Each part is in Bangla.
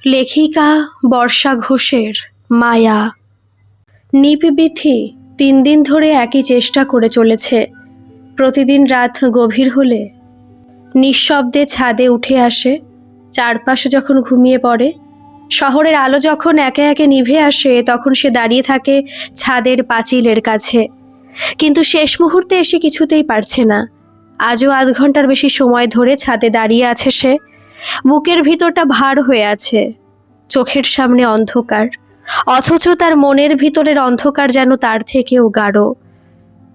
লেখিকা বর্ষা ঘোষের মায়া। নিপবিথি 3 দিন ধরে একই চেষ্টা করে চলেছে। প্রতিদিন রাত গভীর হলে নিঃশব্দে ছাদে উঠে আসে। চারপাশে যখন ঘুমিয়ে পড়ে, শহরের আলো যখন একে একে নিভে আসে, তখন সে দাঁড়িয়ে থাকে ছাদের পাঁচিলের কাছে। কিন্তু শেষ মুহূর্তে এসে কিছুতেই পারছে না। আজও আধ ঘন্টার বেশি সময় ধরে ছাদে দাঁড়িয়ে আছে সে। বুকের ভিতরটা ভার হয়ে আছে, চোখের সামনে অন্ধকার, অথচ তার মনের ভিতরের অন্ধকার যেন তার থেকেও গাঢ়।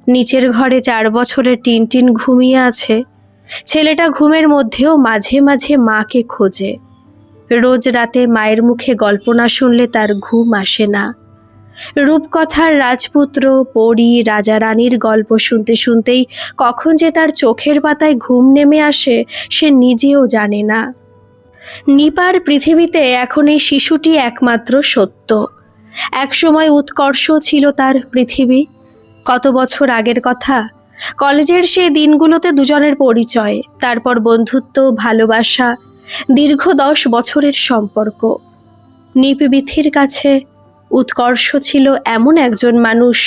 নিচের ঘরে 4 বছরের টিনটিন ঘুমিয়ে আছে। ছেলেটা ঘুমের মধ্যেও মাঝে মাঝে মাকে খোঁজে। রোজ রাতে মায়ের মুখে গল্প না শুনলে তার ঘুম আসে না। রূপকথার রাজপুত্র, পরী, রাজা রানীর গল্প শুনতে শুনতেই কখন যে তার চোখের পাতায় ঘুম নেমে আসে সে নিজেও জানে না। নিপার পৃথিবীতে এখন এই শিশুটি একমাত্র সত্য। একসময় উৎকর্ষ ছিল তার পৃথিবী। কত বছর আগের কথা। কলেজের সেই দিনগুলোতে দুজনের পরিচয়, তারপর বন্ধুত্ব, ভালোবাসা, দীর্ঘ 10 বছরের সম্পর্ক। নিপবিথির কাছে উৎকর্ষ ছিল এমন একজন মানুষ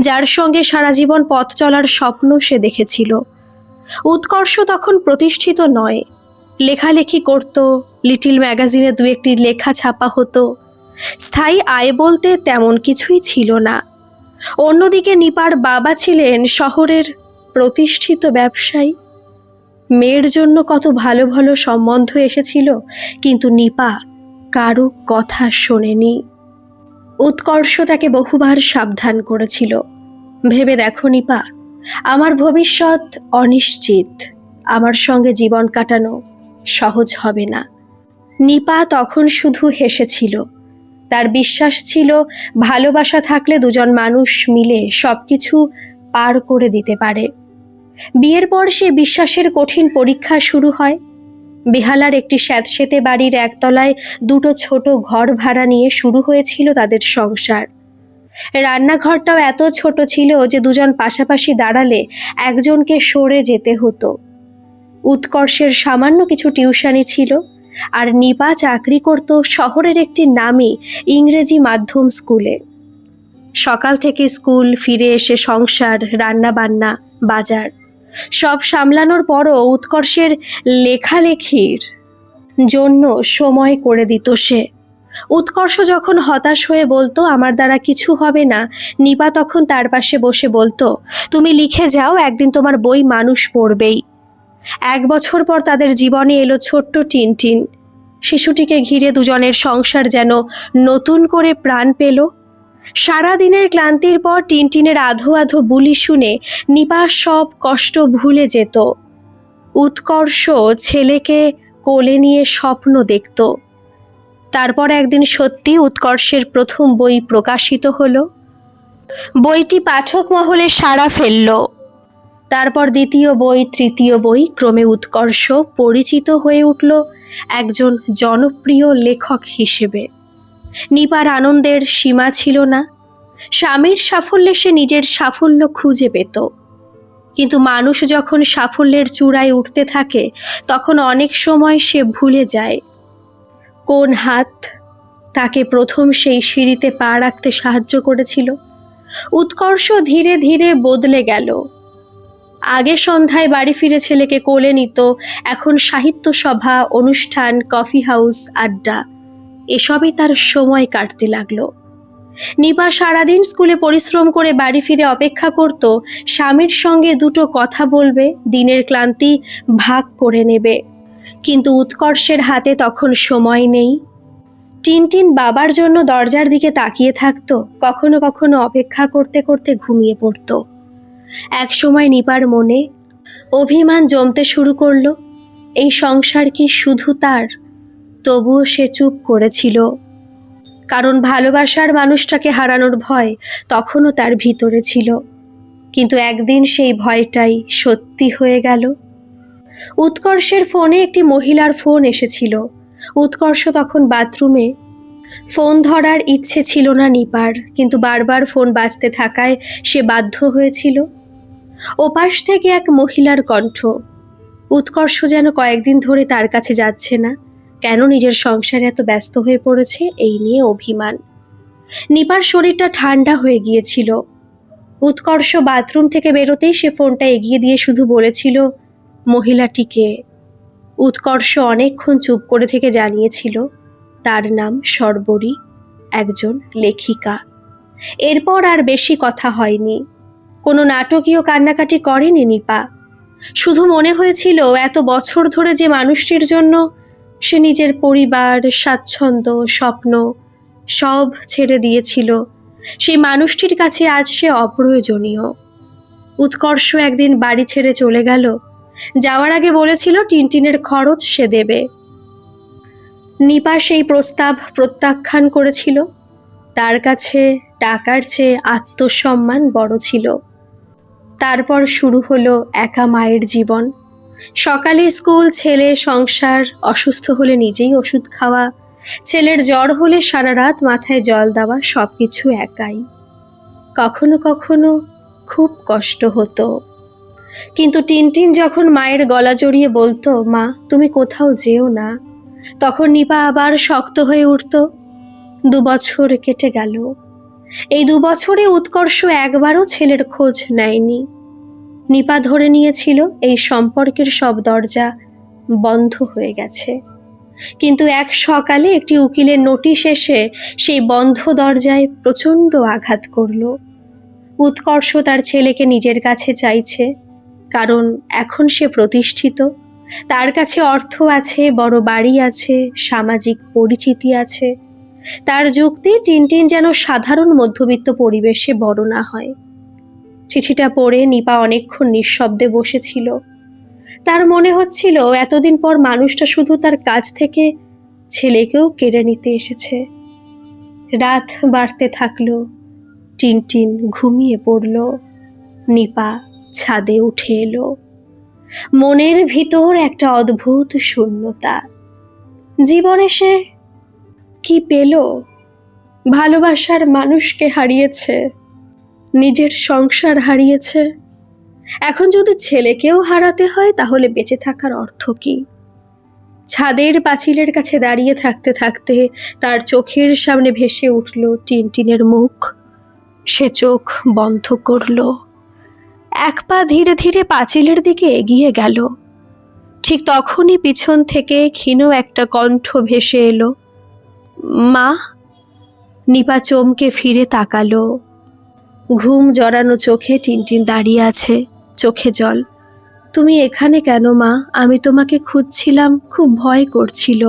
যার সঙ্গে সারা জীবন পথ চলার স্বপ্ন সে দেখেছিল। উৎকর্ষ তখন প্রতিষ্ঠিত নয়। লেখালেখি করত, লিটিল ম্যাগাজিনে 2-1টি লেখা ছাপা হতো। স্থায়ী আয় বলতে তেমন কিছুই ছিল না। অন্যদিকে নিপার বাবা ছিলেন শহরের প্রতিষ্ঠিত ব্যবসায়ী। মেয়ের জন্য কত ভালো ভালো সম্বন্ধ এসেছিল, কিন্তু নিপা কারো কথা শোনেনি। উৎকর্ষ তাকে বহুবার সাবধান করেছিল, ভেবে দেখো নিপা, আমার ভবিষ্যৎ অনিশ্চিত, আমার সঙ্গে জীবন কাটানো সহজ হবে না। নিপা তখন শুধু হেসেছিল। তার বিশ্বাস ছিল ভালোবাসা থাকলে দুজন মানুষ মিলে সবকিছু পার করে দিতে পারে। বিয়ের পর সে বিশ্বাসের কঠিন পরীক্ষা শুরু হয়। বেহালার একটি স্যাঁতসেঁতে বাড়ির একতলায় 2টো ছোট ঘর ভাড়া নিয়ে শুরু হয়েছিল তাদের সংসার। রান্নাঘরটাও এত ছোট ছিল যে দুজন পাশাপাশি দাঁড়ালে একজনকে সরে যেতে হতো। উৎকর্ষের সামান্য কিছু টিউশনি ছিল, আর নিপা চাকরি করত শহরের একটি নামী ইংরেজি মাধ্যম স্কুলে। সকাল থেকে স্কুল, ফিরে এসে সংসার, রান্না বান্না, বাজার সব সামলানোর পরও উৎকর্ষের লেখালেখির জন্য সময় করে দিত সে। উৎকর্ষ যখন হতাশ হয়ে বলতো আমার দ্বারা কিছু হবে না, নিপা তখন তার পাশে বসে বলতো, তুমি লিখে যাও, একদিন তোমার বই মানুষ পড়বেই। 1 বছর পর তাদের জীবনে এলো ছোট্ট টিনটিন। শিশুটিকে ঘিরে দুজনের সংসার যেন নতুন করে প্রাণ পেল। সারা দিনের ক্লান্তির পর টিনটিনের আধো আধো বুলি শুনে নিপা সব কষ্ট ভুলে যেত। উৎকর্ষ ছেলেকে কোলে নিয়ে স্বপ্ন দেখত। তারপর একদিন সত্যি উৎকর্ষের প্রথম বই প্রকাশিত হলো। বইটি পাঠক মহলে সাড়া ফেলল। তারপর দ্বিতীয় বই, তৃতীয় বই, ক্রমে উৎকর্ষ পরিচিত হয়ে উঠল একজন জনপ্রিয় লেখক হিসেবে। নিপার আনন্দের সীমা ছিল না। স্বামীর সাফল্যে সে নিজের সাফল্য খুঁজে পেত। কিন্তু মানুষ যখন সাফল্যের চূড়ায় উঠতে থাকে, তখন অনেক সময় সে ভুলে যায় কোন হাত তাকে প্রথম সেই সিঁড়িতে পা রাখতে সাহায্য করেছিল। উৎকর্ষ ধীরে ধীরে বদলে গেল। আগে সন্ধ্যায় বাড়ি ফিরে ছেলেকে কোলে নিত, এখন সাহিত্য সভা, অনুষ্ঠান, কফি হাউস, আড্ডা, এসবই তার সময় কাটতে লাগলো। নিপা সারাদিন স্কুলে পরিশ্রম করে বাড়ি ফিরে অপেক্ষা করত স্বামীর সঙ্গে 2টো কথা বলবে, দিনের ক্লান্তি ভাগ করে নেবে। কিন্তু উৎকর্ষের হাতে তখন সময় নেই। টিনটিন বাবার জন্য দরজার দিকে তাকিয়ে থাকতো, কখনো কখনো অপেক্ষা করতে করতে ঘুমিয়ে পড়ত। এক সময় নিপার মনে অভিমান জমতে শুরু করলো। এই সংসার কি শুধু তার? তবুও সে চুপ করেছিল, কারণ ভালোবাসার মানুষটাকে হারানোর ভয় তখনও তার ভিতরে ছিল। কিন্তু একদিন সেই ভয়টাই সত্যি হয়ে গেল। উৎকর্ষের ফোনে একটি মহিলার ফোন এসেছিল। উৎকর্ষ তখন বাথরুমে। ফোন ধরার ইচ্ছে ছিল না নিপার, কিন্তু বারবার ফোন বাজতে থাকায় সে বাধ্য হয়েছিল। ওপাশ থেকে এক মহিলার কণ্ঠ। উৎকর্ষ যেন কয়েকদিন ধরে তার কাছে যাচ্ছে না, কেন নিজের সংসারে এত ব্যস্ত হয়ে পড়েছে এই নিয়ে অভিমান। নিপার শরীরটা ঠান্ডা হয়ে গিয়েছিল। উৎকর্ষ বাথরুম থেকে বেরোতেই সে ফোনটা এগিয়ে দিয়ে শুধু বলেছিল, মহিলাটিকে। উৎকর্ষ অনেকক্ষণ চুপ করে থেকে জানিয়েছিল তার নাম শর্বরী, একজন লেখিকা। এরপর আর বেশি কথা হয়নি। কোনো নাটকীয় কান্নাকাটি করেনি নিপা। শুধু মনে হয়েছিল এত বছর ধরে যে মানুষটির জন্য সে নিজের পরিবার, স্বাচ্ছন্দ্য, স্বপ্ন সব ছেড়ে দিয়েছিল, সেই মানুষটির কাছে আজ সে অপ্রয়োজনীয়। উৎকর্ষ একদিন বাড়ি ছেড়ে চলে গেল। যাওয়ার আগে বলেছিল টিনটিনের খরচ সে দেবে। নিপা সেই প্রস্তাব প্রত্যাখ্যান করেছিল। তার কাছে টাকার চেয়ে আত্মসম্মান বড় ছিল। তারপর শুরু হলো একা মায়ের জীবন। সকালে স্কুল, ছেলে, সংসার, অসুস্থ হলে নিজেই ওষুধ খাওয়া, ছেলের জ্বর হলে সারা রাত মাথায় জল দেওয়া, সবকিছু একাই। কখনো কখনো খুব কষ্ট হতো। কিন্তু টিনটিন যখন মায়ের গলা জড়িয়ে বলতো, মা তুমি কোথাও যেও না, তখন নিপা আবার শক্ত হয়ে উঠত। 2 বছর কেটে গেল। এই 2 বছরে উৎকর্ষ একবারও ছেলের খোঁজ নেয়নি। নিপা ধরে নিয়েছিল এই সম্পর্কের সব দরজা বন্ধ হয়ে গেছে। কিন্তু এক সকালে একটি উকিলের নোটিশ এসে সেই বন্ধ দরজায় প্রচণ্ড আঘাত করল। উৎকর্ষ তার ছেলেকে নিজের কাছে চাইছে, কারণ এখন সে প্রতিষ্ঠিত। তার কাছে অর্থ আছে, বড় বাড়ি আছে, সামাজিক পরিচিতি আছে। তার যুক্তি টিনটিন যেন সাধারণ মধ্যবিত্ত পরিবেশে বড় না হয়। চিঠিটা পড়ে নিপা অনেকক্ষণ নিঃশব্দে বসেছিল। তার মনে হচ্ছিল এতদিন পর মানুষটা শুধু তার কাছ থেকে ছেলেকেও কেড়ে নিতে এসেছে। রাত বাড়তে থাকলো। টিনটিন ঘুমিয়ে পড়ল। নিপা ছাদে উঠে এলো। মনের ভিতর একটা অদ্ভুত শূন্যতা। জীবনে সে কি পেল? ভালোবাসার মানুষকে হারিয়েছে, নিজের সংসার হারিয়েছে। এখন যদি ছেলেকেও হারাতে হয় তাহলে বেঁচে থাকার অর্থ কি? ছাদের পাঁচিলের কাছে দাঁড়িয়ে থাকতে থাকতে তার চোখের সামনে ভেসে উঠল টিনটিনের মুখ। সে চোখ বন্ধ করল। এক পা ধীরে ধীরে পাঁচিলের দিকে এগিয়ে গেল। ঠিক তখনই পিছন থেকে ক্ষীণ একটা কণ্ঠ ভেসে এলো, মা। নিপা চমকে ফিরে তাকালো। ঘুম জড়ানো চোখে টিনটিন দাঁড়িয়ে আছে, চোখে জল। তুমি এখানে কেন মা? আমি তোমাকে খুঁজছিলাম, খুব ভয় করছিল।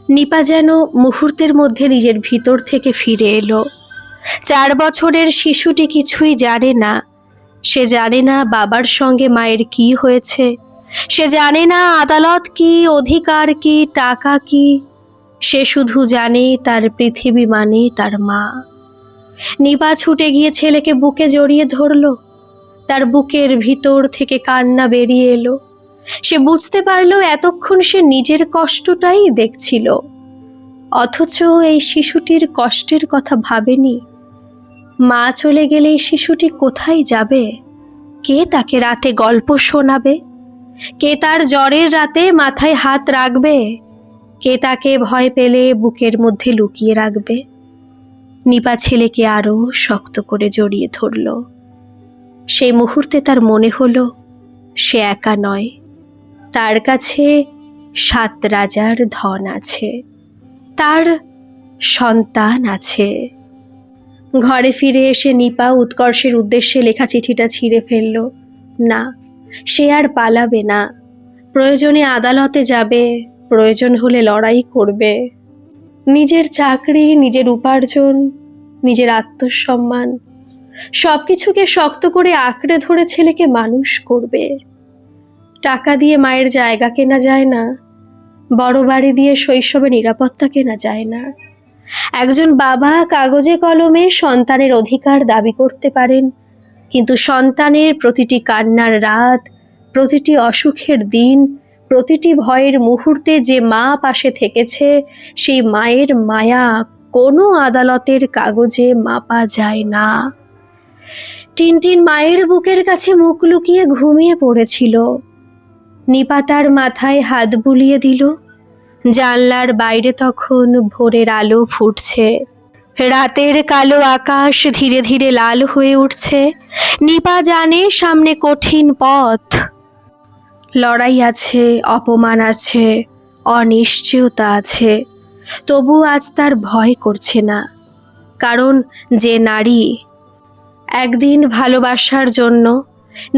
নিপা যেন মুহূর্তের মধ্যে নিজের ভিতর থেকে ফিরে এলো। 4 বছরের শিশুটি কিছুই জানে না। সে জানে না বাবার সঙ্গে মায়ের কি হয়েছে। সে জানে না আদালত কি, অধিকার কি, টাকা কি। সে শুধু জানে তার পৃথিবী মানে তার মা। নিপা ছুটে গিয়ে ছেলেকে বুকে জড়িয়ে ধরল। তার বুকের ভিতর থেকে কান্না বেরিয়ে এলো। সে বুঝতে পারল এতক্ষণ সে নিজের কষ্টটাই দেখছিল, অথচ এই শিশুটির কষ্টের কথা ভাবেনি। মা চলে গেলে এই শিশুটি কোথায় যাবে? কে তাকে রাতে গল্প শোনাবে? কে তার জ্বরের রাতে মাথায় হাত রাখবে? কে তাকে ভয় পেলে বুকের মধ্যে লুকিয়ে রাখবে? নিপা ছেলেকে আরো শক্ত করে জড়িয়ে ধরল। সেই মুহূর্তে তার মনে হলো সে একা নয়, তার কাছে 7 রাজার ধন আছে, তার সন্তান আছে। ঘরে ফিরে এসে নিপা উৎকর্ষের উদ্দেশ্যে লেখা চিঠিটা ছিঁড়ে ফেলল। না, সে আর পালাবে না। প্রয়োজনে আদালতে যাবে, প্রয়োজন হলে লড়াই করবে। নিজের চাকরি, নিজের উপার্জন, নিজের আত্মসম্মান সবকিছুকে শক্ত করে আঁকড়ে ধরে ছেলেকে মানুষ করবে। টাকা দিয়ে মায়ের জায়গা কেনা যায় না, বড় বাড়ি দিয়ে শৈশবে নিরাপত্তা কেনা যায় না। একজন বাবা কাগজে কলমে সন্তানের অধিকার দাবি করতে পারেন, কিন্তু সন্তানের প্রতিটি কান্নার রাত, প্রতিটি অসুখের দিন, প্রতিটি ভয়ের মুহূর্তে যে মা পাশে থেকেছে, সেই মায়ের মায়া কোনো আদালতের কাগজে মাপা যায় না। টিনটিন মায়ের বুকের কাছে মুখ লুকিয়ে ঘুমিয়ে পড়েছিল। নিপা তার মাথায় হাত বুলিয়ে দিল। জানলার বাইরে তখন ভোরের আলো ফুটছে। রাতের কালো আকাশ ধীরে ধীরে লাল হয়ে উঠছে। নিপা জানে সামনে কঠিন পথ। লড়াই আছে, অপমান আছে, অনিশ্চয়তা আছে। তবু আজ তার ভয় করছে না, কারণ যে নারী একদিন ভালোবাসার জন্য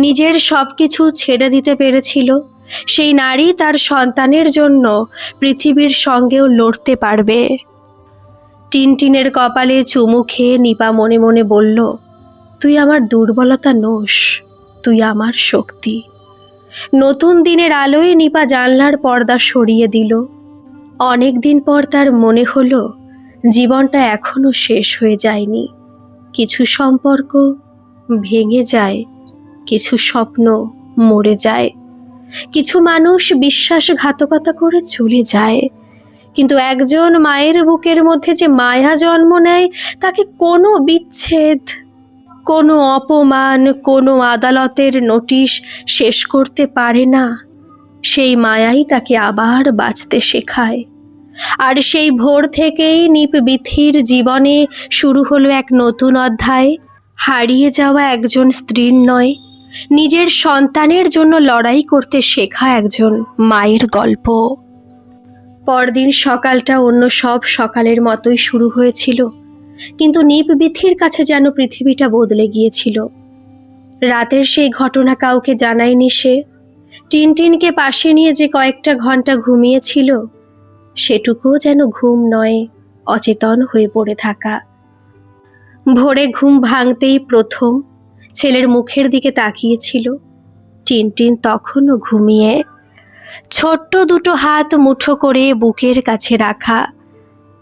নিজের সব কিছু ছেড়ে দিতে পেরেছিল, সেই নারী তার সন্তানের জন্য পৃথিবীর সঙ্গেও লড়তে পারবে। টিনটিনের কপালে চুমু খেয়ে নিপা মনে মনে বলল, তুই আমার দুর্বলতা নোস, তুই আমার শক্তি। নতুন দিনের আলোয় নিপা জানলার পর্দা সরিয়ে দিল। অনেক দিন পর তার মনে হলো জীবনটা এখনো শেষ হয়ে যায়নি। কিছু সম্পর্ক ভেঙে যায়, কিছু স্বপ্ন মরে যায়, কিছু মানুষ বিশ্বাসঘাতকতা করে চলে যায়। কিন্তু একজন মায়ের বুকের মধ্যে যে মায়া জন্ম নেয়, তাকে কোনো বিচ্ছেদ, কোনো অপমান, কোনো আদালতের নোটিশ শেষ করতে পারে না। সেই মায়াই তাকে আবার বাঁচতে শেখায়। আর সেই ভোর থেকেই নিপবিথির জীবনে শুরু হলো এক নতুন অধ্যায়। হারিয়ে যাওয়া একজন স্ত্রীর নয়, নিজের সন্তানের জন্য লড়াই করতে শেখা একজন মায়ের গল্প। পরদিন সকালটা অন্য সব সকালের মতোই শুরু হয়েছিল, কিন্তু নিপবিথির কাছে যেন পৃথিবীটা বদলে গিয়েছিল। রাতের সেই ঘটনা কাউকে জানায়নি সে। টিনটিনকে পাশে নিয়ে যে কয়েকটা ঘন্টা ঘুমিয়েছিল, সেটুকুও যেন ঘুম নয়, অচেতন হয়ে পড়ে থাকা। ভোরে ঘুম ভাঙতেই প্রথম ছেলের মুখের দিকে তাকিয়েছিল। টিনটিন তখনও ঘুমিয়ে, ছোট্ট দুটো হাত মুঠো করে বুকের কাছে রাখা,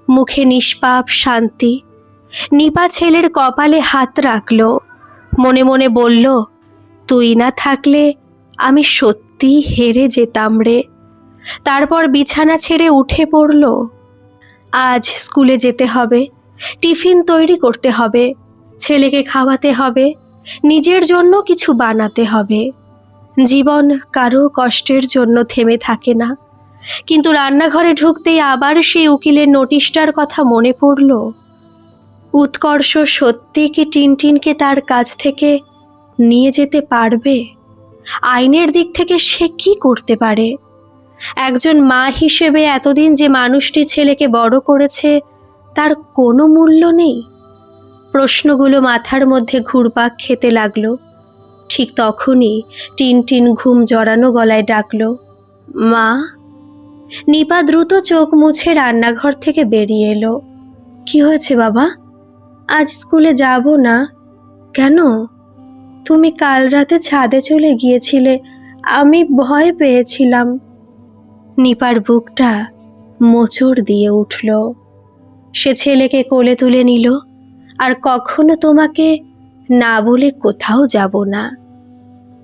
মুখে নিষ্পাপ শান্তি। নিপা ছেলের কপালে হাত রাখল, মনে মনে বলল, তুই না থাকলে আমি সত্যি হেরে যেতাম রে। তারপর বিছানা ছেড়ে উঠে পড়ল। আজ স্কুলে যেতে হবে, টিফিন তৈরি করতে হবে, ছেলেকে খাওয়াতে হবে, নিজের জন্য কিছু বানাতে হবে। জীবন কারো কষ্টের জন্য থেমে থাকে না। কিন্তু রান্নাঘরে ঢুকতেই আবার সেই উকিলের নোটিশটার কথা মনে পড়ল। উৎকর্ষ সত্যি কি টিনটিনকে তার কাছ থেকে নিয়ে যেতে পারবে? আইনের দিক থেকে সে কি করতে পারে? একজন মা হিসেবে এতদিন যে মানুষটি ছেলেকে বড় করেছে, তার কোনো মূল্য নেই? প্রশ্নগুলো মাথার মধ্যে ঘুরপাক খেতে লাগলো। ঠিক তখনই টিনটিন ঘুম জড়ানো গলায় ডাকলো, মা। নিপা দ্রুত চোখ মুছে রান্নাঘর থেকে বেরিয়ে এলো। কি হয়েছে বাবা? আজ স্কুলে যাব না কেন? তুমি কাল রাতে ছাদে চলে গিয়েছিলে, আমি ভয় পেয়েছিলাম। নিপার বুকটা মোচড় দিয়ে উঠল। সে ছেলেকে কোলে তুলে নিল। আর কখনো তোমাকে না বলে কোথাও যাব না।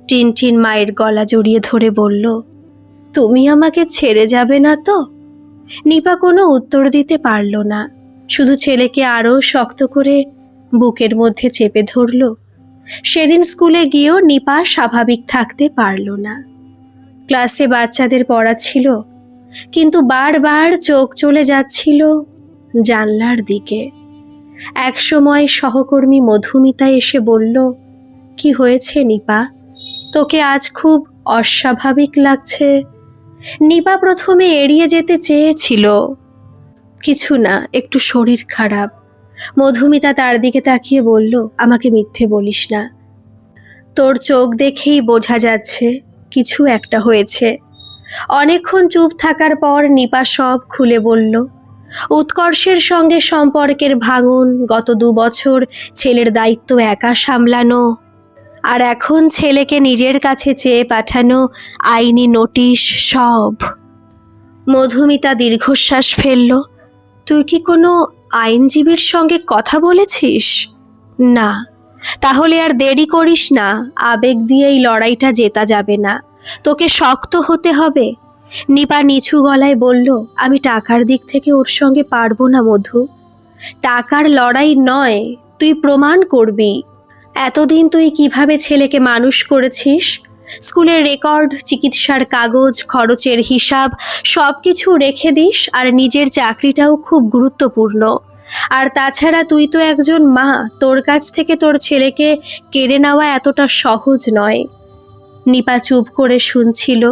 টিনটিন মায়ের গলা জড়িয়ে ধরে বলল, তুমি আমাকে ছেড়ে যাবে না তো? নিপা কোনো উত্তর দিতে পারল না, শুধু ছেলেকে আরও শক্ত করে বুকের মধ্যে চেপে ধরল। সেদিন স্কুলে গিয়েও নিপা স্বাভাবিক থাকতে পারল না। ক্লাসে বাচ্চাদের পড়া ছিল, কিন্তু বারবার চোখ চলে যাচ্ছিল জানলার দিকে। একসময় সহকর্মী মধুমিতা এসে বলল, কি হয়েছে নিপা? তোকে আজ খুব অস্বাভাবিক লাগছে। নিপা প্রথমে এড়িয়ে যেতে চেয়েছিল। কিছু না, একটু শরীর খারাপ। মধুমিতা তার দিকে তাকিয়ে বলল, আমাকে মিথ্যে বলিস না, তোর চোখ দেখেই বোঝা যাচ্ছে কিছু একটা হয়েছে। অনেকক্ষণ চুপ থাকার পর নিপা সব খুলে বলল। উৎকর্ষের সঙ্গে সম্পর্কের ভাঙন, গত 2 বছর ছেলের দায়িত্ব একা সামলানো, আর এখন ছেলেকে নিজের কাছে চেয়ে পাঠানো আইনি নোটিশ, সব। মধুমিতা দীর্ঘশ্বাস ফেলল। তুই কি কোনো আইনজীবীর সঙ্গে কথা বলেছিস? না। তাহলে আর দেরি করিস না, আবেগ দিয়ে এই লড়াইটা জেতা যাবে না, তোকে শক্ত হতে হবে। নিপা নিচু গলায় বলল, আমি টাকার দিক থেকে ওর সঙ্গে পারবো না মধু। টাকার লড়াই নয়, তুই প্রমাণ করবি এতদিন তুই কিভাবে ছেলেকে মানুষ করেছিস। স্কুলের রেকর্ড, চিকিৎসার কাগজ, খরচের হিসাব সব কিছু রেখে দিস, আর নিজের চাকরিটাও খুব গুরুত্বপূর্ণ। আর তাছাড়া তুই তো একজন মা, তোর কাছ থেকে তোর ছেলেকে কেড়ে নেওয়া এতটা সহজ নয়। নিপা চুপ করে শুনছিল।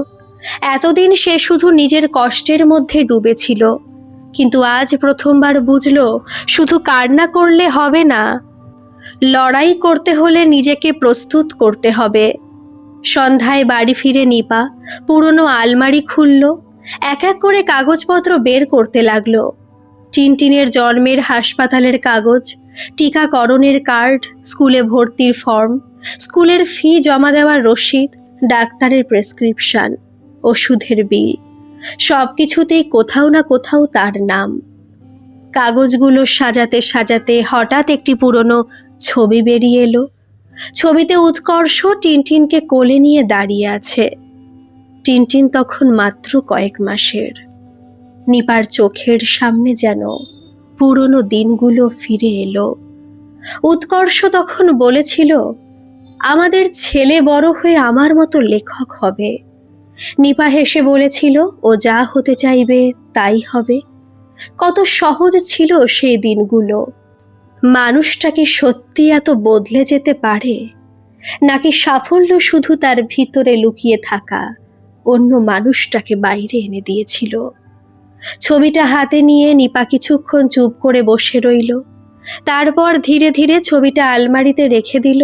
এতদিন সে শুধু নিজের কষ্টের মধ্যে ডুবেছিল, কিন্তু আজ প্রথমবার বুঝল শুধু কান্না করলে হবে না, লড়াই করতে হলে নিজেকে প্রস্তুত করতে হবে। সন্ধ্যায় বাড়ি ফিরে নিপা পুরনো আলমারি খুলল, এক এক করে কাগজপত্র বের করতে লাগলো। টিনটিনের জন্মের হাসপাতালের কাগজ, টিকাকরণের কার্ড, স্কুলে ভর্তির ফর্ম, স্কুলের ফি জমা দেওয়ার রসিদ, ডাক্তারের প্রেসক্রিপশন, ওষুধের বিল, সব কিছুতেই কোথাও না কোথাও তার নাম। কাগজগুলো সাজাতে সাজাতে হঠাৎ একটি পুরনো ছবি বেরিয়ে এলো। ছবিতে উৎকর্ষ টিনটিনকে কোলে নিয়ে দাঁড়িয়ে আছে। টিনটিন তখন মাত্র কয়েক মাসের। নিপার চোখের সামনে যেন পুরনো দিনগুলো ফিরে এলো। উৎকর্ষ তখন বলেছিল, আমাদের ছেলে বড় হয়ে আমার মতো লেখক হবে। নিপা হেসে বলেছিল, ও যা হতে চাইবে তাই হবে। কত সহজ ছিল সেই দিনগুলো। মানুষটা কি সত্যি এত বদলে যেতে পারে, নাকি সাফল্য শুধু তার ভিতরে লুকিয়ে থাকা অন্য মানুষটাকে বাইরে এনে দিয়েছিল? ছবিটা হাতে নিয়ে নিপা কিছুক্ষণ চুপ করে বসে রইল। তারপর ধীরে ধীরে ছবিটা আলমারিতে রেখে দিল।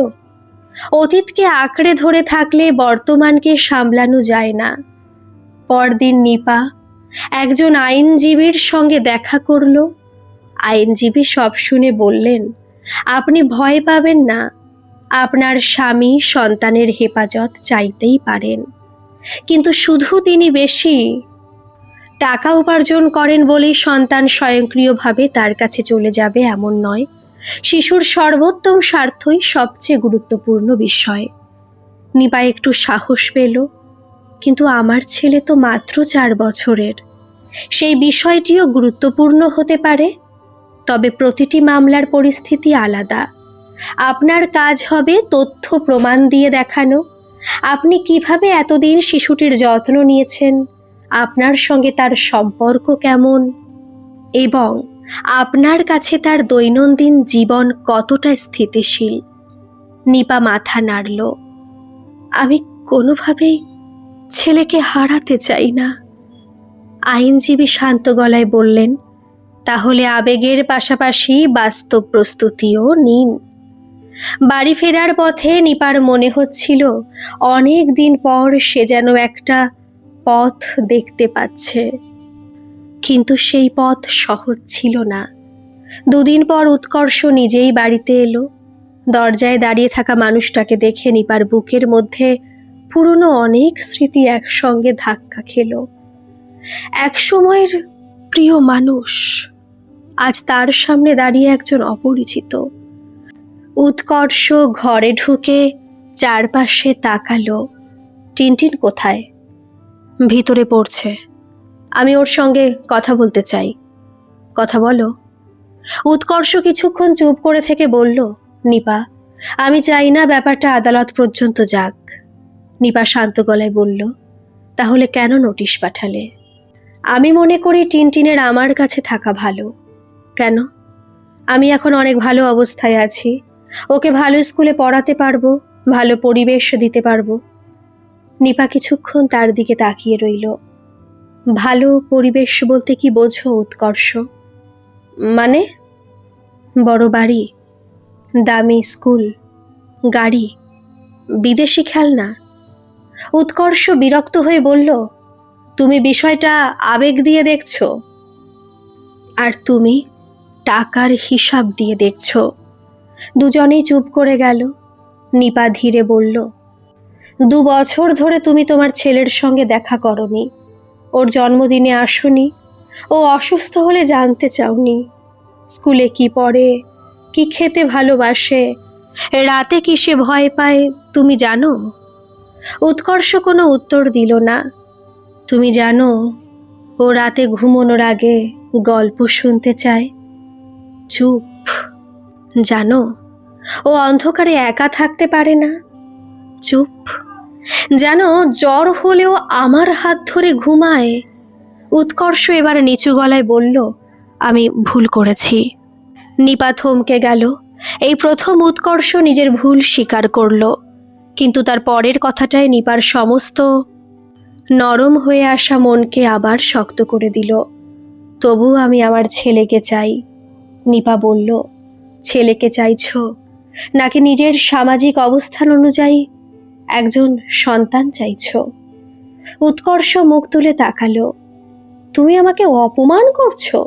অতীতকে আঁকড়ে ধরে থাকলে বর্তমানকে সামলানো যায় না। পরদিন নিপা একজন আইনজীবীর সঙ্গে দেখা করল। আইনজীবী সব শুনে বললেন, আপনি ভয় পাবেন না, আপনার স্বামী সন্তানের হেফাজত চাইতেই পারেন, কিন্তু শুধু তিনি বেশি টাকা উপার্জন করেন বলেই সন্তান স্বয়ংক্রিয়ভাবে তার কাছে চলে যাবে এমন নয়। শিশুর সর্বোত্তম স্বার্থই সবচেয়ে গুরুত্বপূর্ণ বিষয়। নিপা একটু সাহস পেল, কিন্তু আমার ছেলে তো মাত্র 4 বছরের, সেই বিষয়টিও গুরুত্বপূর্ণ হতে পারে। তবে প্রতিটি মামলার পরিস্থিতি আলাদা। আপনার কাজ হবে তথ্য প্রমাণ দিয়ে দেখানো, আপনি কিভাবে এতদিন শিশুটির যত্ন নিয়েছেন, আপনার সঙ্গে তার সম্পর্ক কেমন, এবং আপনার কাছে তার দৈনন্দিন জীবন কতটা স্থিতিশীল। নিপা মাথা নাড়ল। আমি কোনোভাবেই ছেলেকে হারাতে চাই না। আইনজীবী শান্ত গলায় বললেন, তাহলে আবেগের পাশাপাশি বাস্তব প্রস্তুতিও নিন। বাড়ি ফেরার পথে নিপার মনে হচ্ছিল অনেক দিন পর সে যেন একটা পথ দেখতে পাচ্ছে, কিন্তু সেই পথ সহজ ছিল না। 2 দিন পর উৎকর্ষ নিজেই বাড়িতে এলো। দরজায় দাঁড়িয়ে থাকা মানুষটাকে দেখে নিপার বুকের মধ্যে পুরনো অনেক স্মৃতি একসঙ্গে ধাক্কা খেল। এক সময়ের প্রিয় মানুষ আজ তার সামনে দাঁড়িয়ে একজন অপরিচিত। উৎকর্ষ ঘরে ঢুকে চারপাশে তাকালো। টিনটিন কোথায়? ভিতরে পড়ছে। আমি ওর সঙ্গে কথা বলতে চাই। কথা বলো। উৎকর্ষ কিছুক্ষণ চুপ করে থেকে বলল, নিপা, আমি চাই না ব্যাপারটা আদালত পর্যন্ত যাক। নিপা শান্ত গলায় বলল, তাহলে কেন নোটিশ পাঠালে? আমি মনে করি টিনটিনের আমার কাছে থাকা ভালো। কেন? আমি এখন অনেক ভালো অবস্থায় আছি, ওকে ভালো স্কুলে পড়াতে পারবো, ভালো পরিবেশ দিতে পারবো। নিপা কিছুক্ষণ তার দিকে তাকিয়ে রইল। ভালো পরিবেশ বলতে কি বোঝো উৎকর্ষ? মানে? বড় বাড়ি, দামি স্কুল, গাড়ি, বিদেশি খেলনা? উৎকর্ষ বিরক্ত হয়ে বলল, তুমি বিষয়টা আবেগ দিয়ে দেখছো, আর তুমি টাকার হিসাব দিয়ে দেখছো। দুজনেই চুপ করে গেল। নিপা ধীরে বলল, 2 বছর ধরে তুমি তোমার ছেলের সঙ্গে দেখা করনি, ওর জন্মদিনে আসনি, ও অসুস্থ হলে জানতে চাওনি, স্কুলে কি পড়ে, কি খেতে ভালোবাসে, রাতে কিসে ভয় পায় তুমি জানো? উৎকর্ষ কোনো উত্তর দিল না। তুমি জানো ও রাতে ঘুমানোর আগে গল্প শুনতে চায়? চুপ। জানো ও অন্ধকারে একা থাকতে পারে না? চুপ। যেন জ্বর হলেও আমার হাত ধরে ঘুমায়। উৎকর্ষ এবার নিচু গলায় বলল, আমি ভুল করেছি। নিপা থমকে গেল। এই প্রথম উৎকর্ষ নিজের ভুল স্বীকার করল, কিন্তু তার পরের কথাটায় নিপার সমস্ত নরম হয়ে আসা মনকে আবার শক্ত করে দিল। তবু আমি আমার ছেলেকে চাই। নিপা বলল, ছেলেকে চাইছো নাকি নিজের সামাজিক অবস্থান অনুযায়ী একজন সন্তান চাইছো? উৎকর্ষ মুখ তুলে তাকালো। তুমি আমাকে অপমান করছো?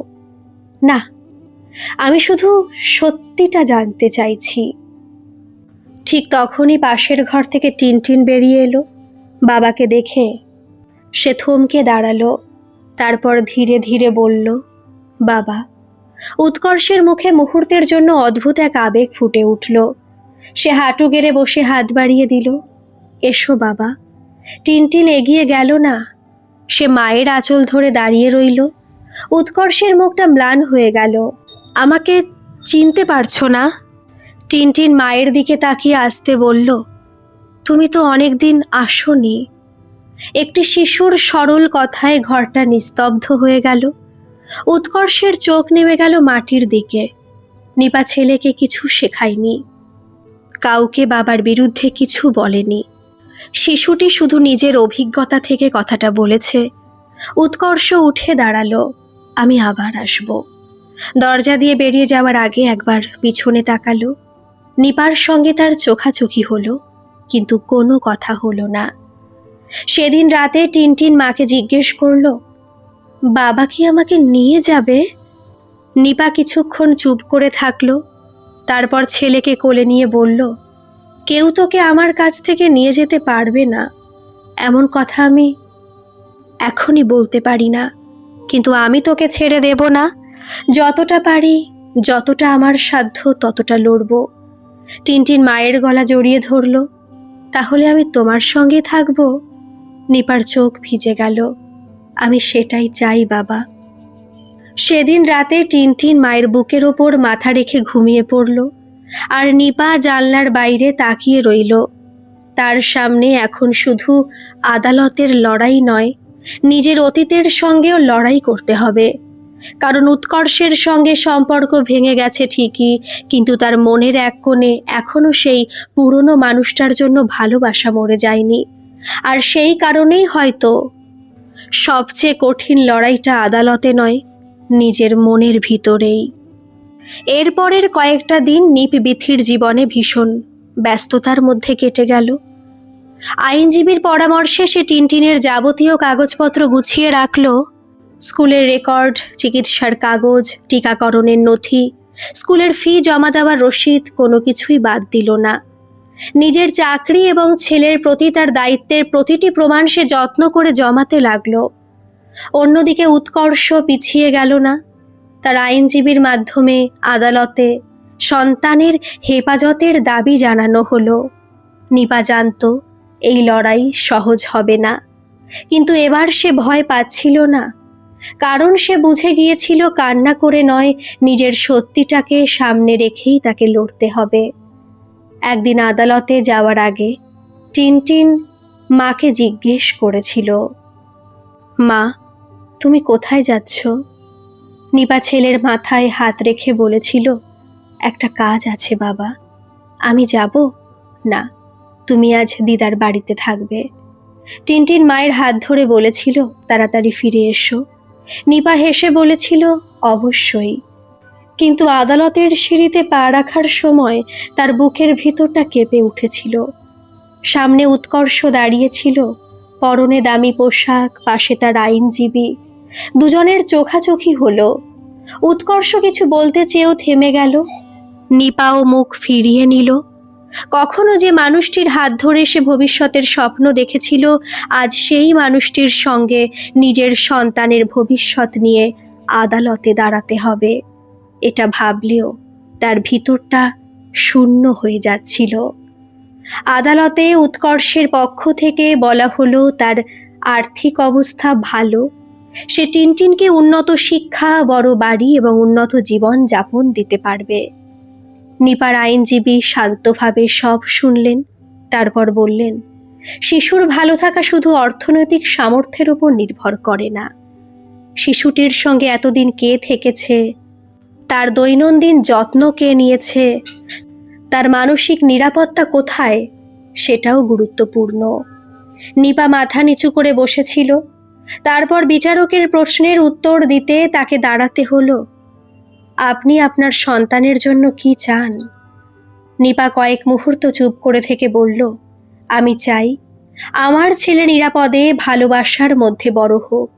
না, আমি শুধু সত্যিটা জানতে চাইছি। ঠিক তখনই পাশের ঘর থেকে টিনটিন বেরিয়ে এলো। বাবাকে দেখে সে থমকে দাঁড়ালো, তারপর ধীরে ধীরে বলল, বাবা। উৎকর্ষের মুখে মুহূর্তের জন্য অদ্ভুত এক আবেগ ফুটে উঠল। সে হাঁটু গেড়ে বসে হাত বাড়িয়ে দিল। এসো বাবা। টিনটিন এগিয়ে গেল না, সে মায়ের আঁচল ধরে দাঁড়িয়ে রইল। উৎকর্ষের মুখটা ম্লান হয়ে গেল। আমাকে চিনতে পারছো না? টিনটিন মায়ের দিকে তাকিয়ে আসতে বলল, তুমি তো অনেকদিন আসোনি। একটি শিশুর সরল কথায় ঘরটা নিস্তব্ধ হয়ে গেল। উৎকর্ষের চোখ নেমে গেল মাটির দিকে। নিপা ছেলেকে কিছু শেখায়নি, কাউকে বাবার বিরুদ্ধে কিছু বলেনি। শিশুটি শুধু নিজের অভিজ্ঞতা থেকে কথাটা বলেছে। উৎকর্ষ উঠে দাঁড়ালো, আমি আবার আসব। দরজা দিয়ে বেরিয়ে যাওয়ার আগে একবার পিছনে তাকালো। নিপার সঙ্গে তার চোখাচোখি হলো, কিন্তু কোনো কথা হলো না। সেদিন রাতে টিনটিন মাকে জিজ্ঞেস করলো, বাবা কি আমাকে নিয়ে যাবে? নিপা কিছুক্ষণ চুপ করে থাকলো, তারপর ছেলেকে কোলে নিয়ে বলল, কেউ তোকে আমার কাছ থেকে নিয়ে যেতে পারবে না, এমন কথা আমি এখনই বলতে পারি না, কিন্তু আমি তোকে ছেড়ে দেব না। যতটা পারি, যতটা আমার সাধ্য ততটা লড়ব। টিনটিন মায়ের গলা জড়িয়ে ধরল, তাহলে আমি তোমার সঙ্গে থাকব? নিপার চোখ ভিজে গেল। আমি সেটাই চাই বাবা। সেদিন রাতে টিনটিন মায়ের বুকের ওপর মাথা রেখে ঘুমিয়ে পড়ল, আর নিপা জানলার বাইরে তাকিয়ে রইল। তার সামনে এখন শুধু আদালতের লড়াই নয়, নিজের অতীতের সঙ্গেও লড়াই করতে হবে। কারণ উৎকর্ষের সঙ্গে সম্পর্ক ভেঙে গেছে ঠিকই, কিন্তু তার মনের এক কোণে এখনো সেই পুরনো মানুষটার জন্য ভালোবাসা মরে যায়নি। আর সেই কারণেই হয়তো সবচেয়ে কঠিন লড়াইটা আদালতে নয়, নিজের মনের ভিতরেই। এরপরের কয়েকটা দিন নিপবিথির জীবনে ভীষণ ব্যস্ততার মধ্যে কেটে গেল। আইনজীবীর পরামর্শে সে টিনটিনের যাবতীয় কাগজপত্র গুছিয়ে রাখল। স্কুলের রেকর্ড, চিকিৎসার কাগজ, টিকাকরণের নথি, স্কুলের ফি জমা দেওয়ার রসিদ, কোনো কিছুই বাদ দিল না। নিজের চাকরি এবং ছেলের প্রতি তার দায়িত্বের প্রতিটি প্রমাণ সে যত্ন করে জমাতে লাগলো। অন্যদিকে উৎকর্ষ পিছিয়ে গেল না। তার আইনজীবীর মাধ্যমে আদালতে সন্তানের হেফাজতের দাবি জানানো হলো। নিপা জানত এই লড়াই সহজ হবে না, কিন্তু এবার সে ভয় পাচ্ছিল না, কারণ সে বুঝে গিয়েছিল কান্না করে নয়, নিজের সত্যিটাকে সামনে রেখেই তাকে লড়তে হবে। একদিন আদালতে যাওয়ার আগে টিনটিন মাকে জিজ্ঞেস করেছিল, মা, তুমি কোথায় যাচ্ছ? নিপা ছেলের মাথায় হাত রেখে বলেছিল, একটা কাজ আছে বাবা। আমি যাব না, তুমি আজ দিদার বাড়িতে থাকবে। টিনটিন মায়ের হাত ধরে বলেছিল, তাড়াতাড়ি ফিরে এসো। নিপা হেসে বলেছিল, অবশ্যই। কিন্তু আদালতের সিঁড়িতে পা রাখার সময় তার বুকের ভিতরটা কেঁপে উঠেছিল। সামনে উৎকর্ষ দাঁড়িয়েছিল, পরনে দামি পোশাক, পাশে তার আইনজীবী। দুজনের চোখাচোখি হলো। উৎকর্ষ কিছু বলতে চেয়েও থেমে গেল। নিপাও মুখ ফিরিয়ে নিল। কখনো যে মানুষটির হাত ধরে সে ভবিষ্যতের স্বপ্ন দেখেছিল, আজ সেই মানুষটির সঙ্গে নিজের সন্তানের ভবিষ্যৎ নিয়ে আদালতে দাঁড়াতে হবে। এটা ভাবলেও তার ভিতরটা শূন্য হয়ে যাচ্ছিল। আদালতে উৎকর্ষের পক্ষ থেকে বলা হলো তার আর্থিক অবস্থা ভালো, সে টিনটিনকে উন্নত শিক্ষা, বড় বাড়ি এবং উন্নত জীবন যাপন দিতে পারবে। নিপার আইনজীবী শান্তভাবে সব শুনলেন, তারপর বললেন, শিশুর ভালো থাকা শুধু অর্থনৈতিক সামর্থ্যের উপর নির্ভর করে না। শিশুটির সঙ্গে এতদিন কে থেকেছে, তার দৈনন্দিন যত্ন কে নিয়েছে, তার মানসিক নিরাপত্তা কোথায়, সেটাও গুরুত্বপূর্ণ। নিপা মাথা নিচু করে বসেছিল। তারপর বিচারকের প্রশ্নের উত্তর দিতে তাকে দাঁড়াতে হলো। আপনি আপনার সন্তানের জন্য কি চান? নিপা কয়েক মুহূর্ত চুপ করে থেকে বলল, আমি চাই আমার ছেলে নিরাপদে ভালোবাসার মধ্যে বড় হোক।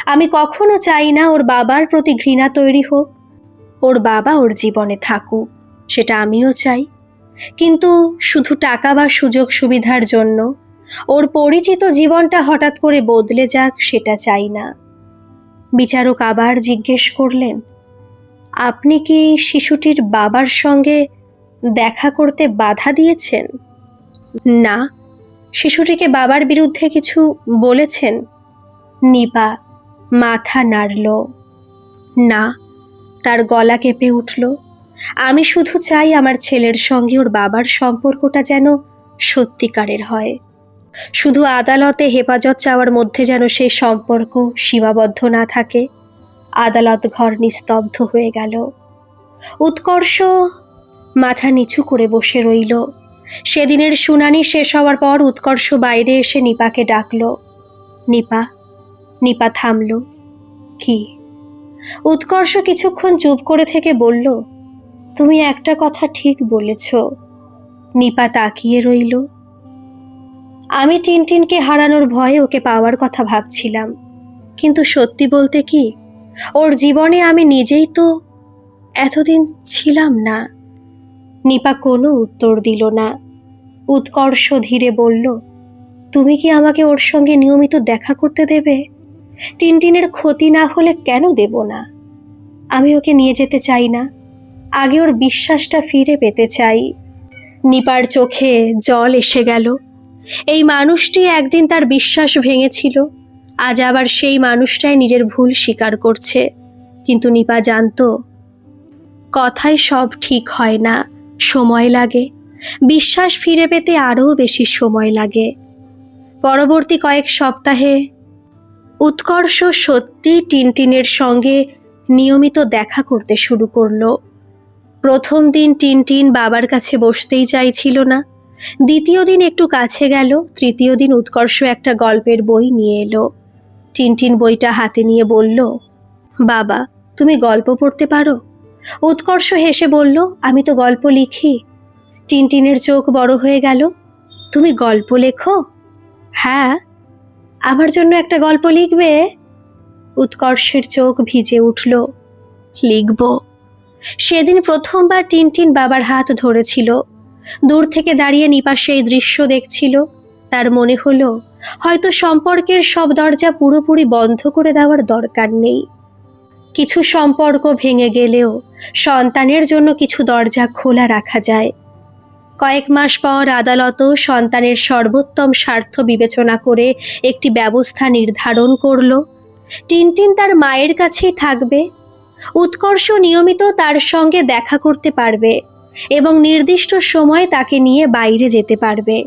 আমি কখনো চাই না ওর বাবার প্রতি ঘৃণা তৈরি হোক। ওর বাবা ওর জীবনে থাকুক, সেটা আমিও চাই। কিন্তু শুধু টাকা বা সুযোগ সুবিধার জন্য ওর পরিচিত জীবনটা হঠাৎ করে বদলে যাক, সেটা চাই না। বিচারক আবার জিজ্ঞেস করলেন, আপনি কি শিশুটির বাবার সঙ্গে দেখা করতে বাধা দিয়েছেন? না। শিশুটিকে বাবার বিরুদ্ধে কিছু বলেছেন? নিপা মাথা নাড়ল। না। তার গলা কেঁপে উঠল। আমি শুধু চাই আমার ছেলের সঙ্গে ওর বাবার সম্পর্কটা যেন সত্যিকারের হয়। শুধু আদালতে হেফাজত চাওয়ার মধ্যে যেন সেই সম্পর্ক সীমাবদ্ধ না থাকে। আদালত ঘর নিস্তব্ধ হয়ে গেল। উৎকর্ষ মাথা নিচু করে বসে রইল। সেদিনের শুনানি শেষ হওয়ার পর উৎকর্ষ বাইরে এসে নিপাকে ডাকল। নিপা। নিপা থামল। কি? উৎকর্ষ কিছুক্ষণ চুপ করে থেকে বলল, তুমি একটা কথা ঠিক বলেছ। নিপা তাকিয়ে রইল। আমি টিনটিনকে হারানোর ভয়ে ওকে পাওয়ার কথা ভাবছিলাম, কিন্তু সত্যি বলতে কি, ওর জীবনে আমি নিজেই তো এতদিন ছিলাম না। নিপা কোনো উত্তর দিল না। উৎকর্ষ ধীরে বলল, তুমি কি আমাকে ওর সঙ্গে নিয়মিত দেখা করতে দেবে? টিনটিনের ক্ষতি না হলে কেন দেব না? আমি ওকে নিয়ে যেতে চাই না। আগে ওর বিশ্বাসটা ফিরে পেতে চাই। নিপার চোখে জল এসে গেল। এই মানুষটি একদিন তার বিশ্বাস ভেঙেছিল, আজ আবার সেই মানুষটাই নিজের ভুল স্বীকার করছে। কিন্তু নিপা জানত, কথায় সব ঠিক হয় না, সময় লাগে। বিশ্বাস ফিরে পেতে আরও বেশি সময় লাগে। পরবর্তী কয়েক সপ্তাহে উৎকর্ষ সত্যি টিনটিনের সঙ্গে নিয়মিত দেখা করতে শুরু করলো। প্রথম দিন টিনটিন বাবার কাছে বসতেই চাইছিল না। দ্বিতীয় দিন একটু কাছে গেল। তৃতীয় দিন উৎকর্ষ একটা গল্পের বই নিয়ে এলো। টিনটিন বইটা হাতে নিয়ে বলল, বাবা, তুমি গল্প পড়তে পারো? উৎকর্ষ হেসে বলল, আমি তো গল্প লিখি। টিনটিনের চোখ বড় হয়ে গেল। তুমি গল্প লেখো? হ্যাঁ। আমার জন্য একটা গল্প লিখবে? উৎকর্ষের চোখ ভিজে উঠল। লিখব। সেদিন প্রথমবার টিনটিন বাবার হাত ধরেছিল। দূর থেকে দাঁড়িয়ে নিপা সেই দৃশ্য দেখছিল। তার মনে হলো, হয়তো সম্পর্কের সব দরজা পুরোপুরি বন্ধ করে দেওয়ার দরকার নেই। কিছু সম্পর্ক ভেঙে গেলেও সন্তানের জন্য কিছু দরজা খোলা রাখা যায়। কয়েক মাস পর আদালতও সন্তানের সর্বোত্তম স্বার্থ বিবেচনা করে একটি ব্যবস্থা নির্ধারণ করল। টিনটিন তার মায়ের কাছেই থাকবে। উৎকর্ষ নিয়মিত তার সঙ্গে দেখা করতে পারবে এবং নির্দিষ্ট সময় তাকে নিয়ে বাইরে যেতে পারবে।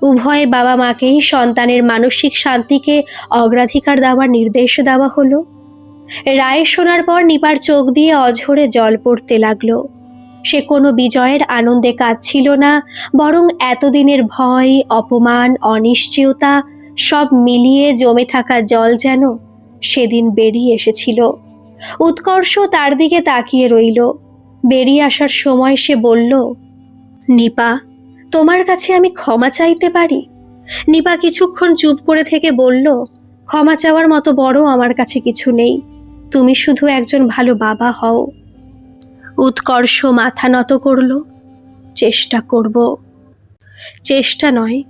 উভয় বাবা মাকেই সন্তানের মানসিক শান্তিকে অগ্রাধিকার দেওয়ার নির্দেশ দেওয়া হলো। রায় শোনার পর নিপার চোখ দিয়ে অঝরে জল পড়তে লাগলো। সে কোনো বিজয়ের আনন্দে কাঁদছিল না, বরং এতদিনের ভয়, অপমান, অনিশ্চয়তা সব মিলিয়ে জমে থাকা জল যেন সেদিন বেরিয়ে এসেছিল। উৎকর্ষ তার দিকে তাকিয়ে রইল। বেরিয়ে আসার সময় সে বলল, নিপা, তোমার কাছে আমি ক্ষমা চাইতে পারি? নিপা কিছুক্ষণ চুপ করে থেকে বলল, ক্ষমা চাওয়ার মতো বড় আমার কাছে কিছু নেই। তুমি শুধু একজন ভালো বাবা হও। উৎকর্ষ মাথা নত করল। চেষ্টা করব। চেষ্টা নয়,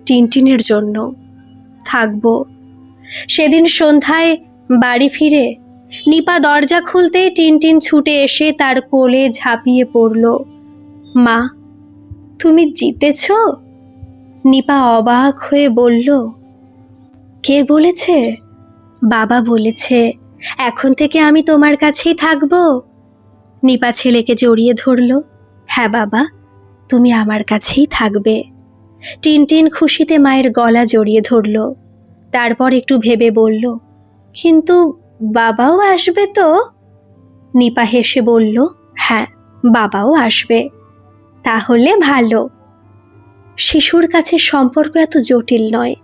টিনটিনের জন্য থাকব। সেদিন সন্ধ্যায় বাড়ি ফিরে নিপা দরজা খুলতেই টিনটিন ছুটে এসে তার কোলে ঝাঁপিয়ে পড়ল। মা, তুমি জিতেছ? নিপা অবাক হয়ে বলল, কে বলেছে? বাবা বলেছে, এখন থেকে আমি তোমার কাছেই থাকব। নিপা ছেলেকে জড়িয়ে ধরল। হ্যাঁ বাবা, তুমি আমার কাছেই থাকবে। টিনটিন খুশিতে মায়ের গলা জড়িয়ে ধরল। তারপর একটু ভেবে বলল, কিন্তু বাবাও আসবে তো? নিপা হেসে বলল, হ্যাঁ, বাবাও আসবে। তাহলে ভালো। শিশুর কাছে সম্পর্ক এত জটিল নয়।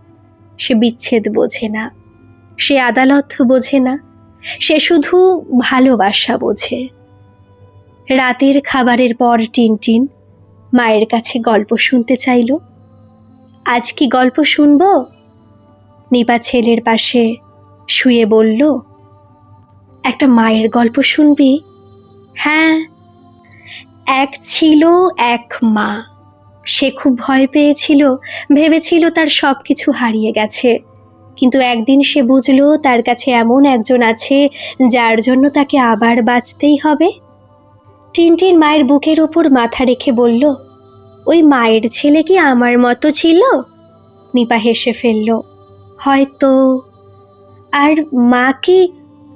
সে বিচ্ছেদ বোঝে না, সে আদালত বোঝে না, সে শুধু ভালোবাসা বোঝে। রাতের খাবারের পর টিনটিন মায়ের কাছে গল্প শুনতে চাইল। আজ কি গল্প শুনবো? নিপা ছেলের পাশে শুয়ে বলল, একটা মায়ের গল্প শুনবি? হ্যাঁ। এক ছিল এক মা। সে খুব ভয় পেয়েছিল, ভেবেছিল তার সব কিছু হারিয়ে গেছে। কিন্তু একদিন সে বুঝল তার কাছে এমন একজন আছে যার জন্য তাকে আবার বাঁচতেই হবে। টিনটিন মায়ের বুকের ওপর মাথা রেখে বলল, ওই মায়ের ছেলে কি আমার মতো ছিল? নিপা হেসে ফেলল, হয়তো। আর মা কি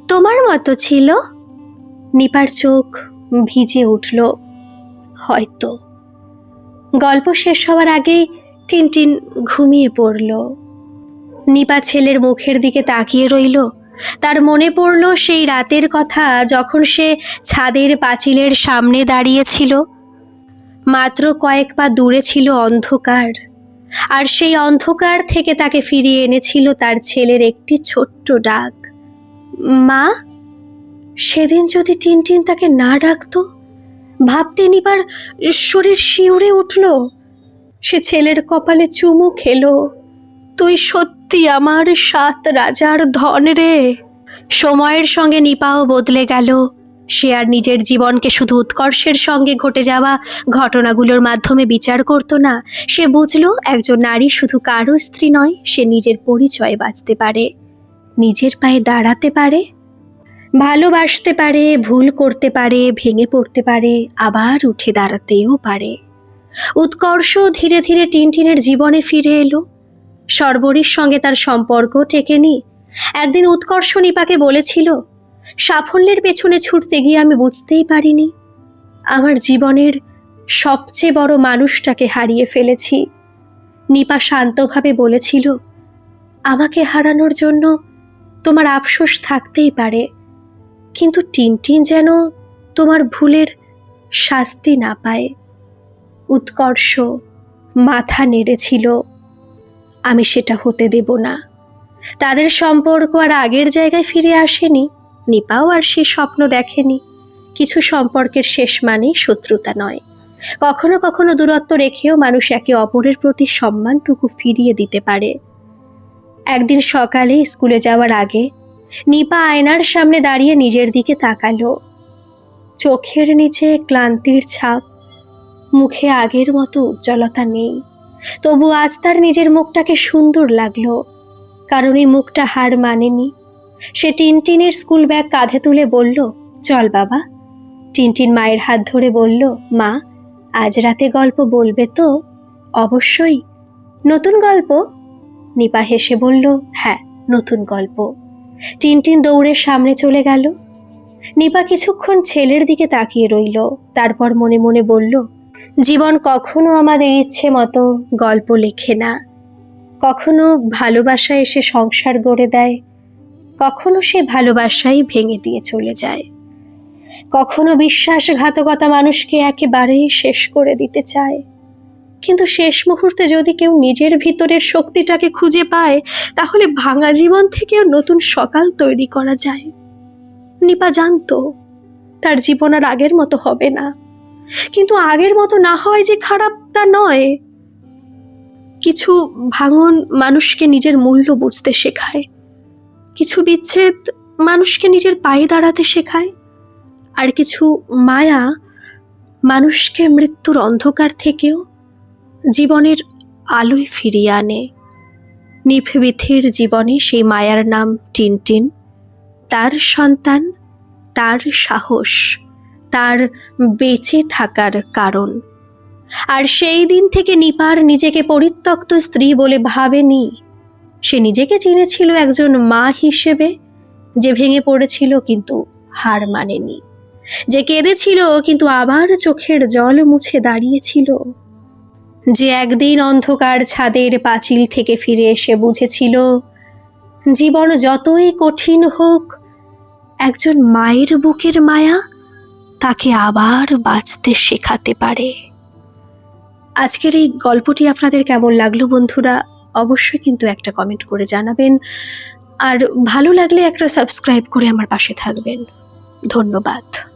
তোমার মতো ছিল? নিপার চোখ ভিজে উঠল, হয়তো। গল্প শেষ হওয়ার আগেই টিনটিন ঘুমিয়ে পড়ল। নিপা ছেলের মুখের দিকে তাকিয়ে রইল। তার মনে পড়ল সেই রাতের কথা, যখন সে ছাদের পাঁচিলের সামনে দাঁড়িয়েছিল। মাত্র কয়েক পা দূরে ছিল অন্ধকার, আর সেই অন্ধকার থেকে তাকে ফিরিয়ে এনেছিল তার ছেলের একটি ছোট্ট ডাক, মা। সেদিন যদি টিনটিন তাকে না ডাকতো, ভাবতে নিবার শরীর শিউরে উঠল। সে ছেলের কপালে চুমু খেলো, তুই সত্যি আমার 7 রাজার ধন রে। সময়ের সঙ্গে নিপাও বদলে গেল। সে আর নিজের জীবনকে শুধু উৎকর্ষের সঙ্গে ঘটে যাওয়া ঘটনাগুলোর মাধ্যমে বিচার করত না। সে বুঝল একজন নারী শুধু কারো স্ত্রী নয়, সে নিজের পরিচয়ে বাঁচতে পারে, নিজের পায়ে দাঁড়াতে পারে, ভালোবাসতে পারে, ভুল করতে পারে, ভেঙে পড়তে পারে, আবার উঠে দাঁড়াতেও পারে। উৎকর্ষ ধীরে ধীরে টিনটিনের জীবনে ফিরে এলো। সর্বরীর সঙ্গে তার সম্পর্ক টেকেনি। একদিন উৎকর্ষ নিপাকে বলেছিল, সাফল্যের পেছনে ছুটতে গিয়ে আমি বুঝতেই পারিনি আমার জীবনের সবচেয়ে বড় মানুষটাকে হারিয়ে ফেলেছি। নিপা শান্তভাবে বলেছিল, আমাকে হারানোর জন্য তোমার আফসোস থাকতেই পারে, কিন্তু টিনটিন যেন তোমার ভুলের শাস্তি না পায়। উৎকর্ষ মাথা নেড়েছিল, আমি সেটা হতে দেব না। তাদের সম্পর্ক আর আগের জায়গায় ফিরে আসেনি। নিপাও আর সে স্বপ্ন দেখেনি। কিছু সম্পর্কের শেষ মানেই শত্রুতা নয়। কখনো কখনো দূরত্ব রেখেও মানুষ একে অপরের প্রতি সম্মানটুকু ফিরিয়ে দিতে পারে। একদিন সকালে স্কুলে যাওয়ার আগে নিপা আয়নার সামনে দাঁড়িয়ে নিজের দিকে তাকালো। চোখের নিচে ক্লান্তির ছাপ, মুখে আগের মতো উজ্জ্বলতা নেই। তবু আজ তার নিজের মুখটাকে সুন্দর লাগলো, কারণ এই মুখটা হার মানেনি। সে টিনটিনের স্কুল ব্যাগ কাঁধে তুলে বলল, চল বাবা। টিনটিন মায়ের হাত ধরে বলল, মা, আজ রাতে গল্প বলবে তো? অবশ্যই। নতুন গল্প? নিপা হেসে বলল, হ্যাঁ, নতুন গল্প। টিনটিন দৌড়ে সামনে চলে গেল। নিপা কিছুক্ষণ ছেলের দিকে তাকিয়ে রইল, তারপর মনে মনে বলল, জীবন কখনো আমাদের ইচ্ছে মতো গল্প লেখে না। কখনো ভালোবাসা এসে সংসার গড়ে দেয়, কখনো সে ভালোবাসাই ভেঙে দিয়ে চলে যায়। কখনো বিশ্বাসঘাতকতা মানুষকে একেবারেই শেষ করে দিতে চায়। কিন্তু শেষ মুহূর্তে যদি কেউ নিজের ভিতরের শক্তিটাকে খুঁজে পায়, তাহলে ভাঙা জীবন থেকেও নতুন সকাল তৈরি করা যায়। নিপা জানতো তার জীবন আর আগের মতো হবে না, কিন্তু আগের মতো না হয় যে খারাপ তা নয়। কিছু ভাঙন মানুষকে নিজের মূল্য বুঝতে শেখায়, কিছু বিচ্ছেদ মানুষকে নিজের পায়ে দাঁড়াতে শেখায়, আর কিছু মায়া মানুষকে মৃত্যুর অন্ধকার থেকেও জীবনের আলোয় ফিরিয়ে আনে। নিভৃথির জীবনে সেই মায়ার নাম টিনটিন। তার সন্তান, তার সাহস, তার বেঁচে থাকার কারণ। আর সেই দিন থেকে নিপার নিজেকে পরিত্যক্ত স্ত্রী বলে ভাবেনি। সে নিজেকে চিনেছিল একজন মা হিসেবে, যে ভেঙে পড়েছিল কিন্তু হার মানেনি, যে কেঁদেছিল কিন্তু আবার চোখের জল মুছে দাঁড়িয়েছিল। যে একদিন অন্ধকার ছাদের পাঁচিল থেকে ফিরে এসে বুঝেছিল জীবন যতই কঠিন হোক, একজন মায়ের বুকের মায়া তাকে আবার বাঁচতে শেখাতে পারে। আজকের এই গল্পটি আপনাদের কেমন লাগলো বন্ধুরা, অবশ্যই কিন্তু একটা কমেন্ট করে জানাবেন, আর ভালো লাগলে একটা সাবস্ক্রাইব করে আমার পাশে থাকবেন। ধন্যবাদ।